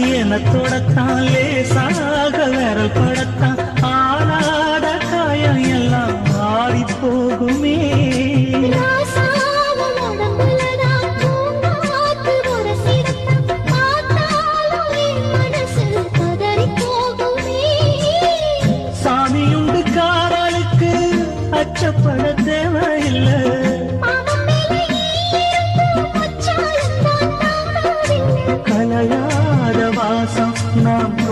என தொடத்தான் லேசாக விரல் படத்தான் ஆனாத காயம் எல்லாம் ஆறி போகுமே. சாமியுண்டு காவலுக்கு அச்சப்பட தேவையில்லை. கலையாத வாசம் நாம்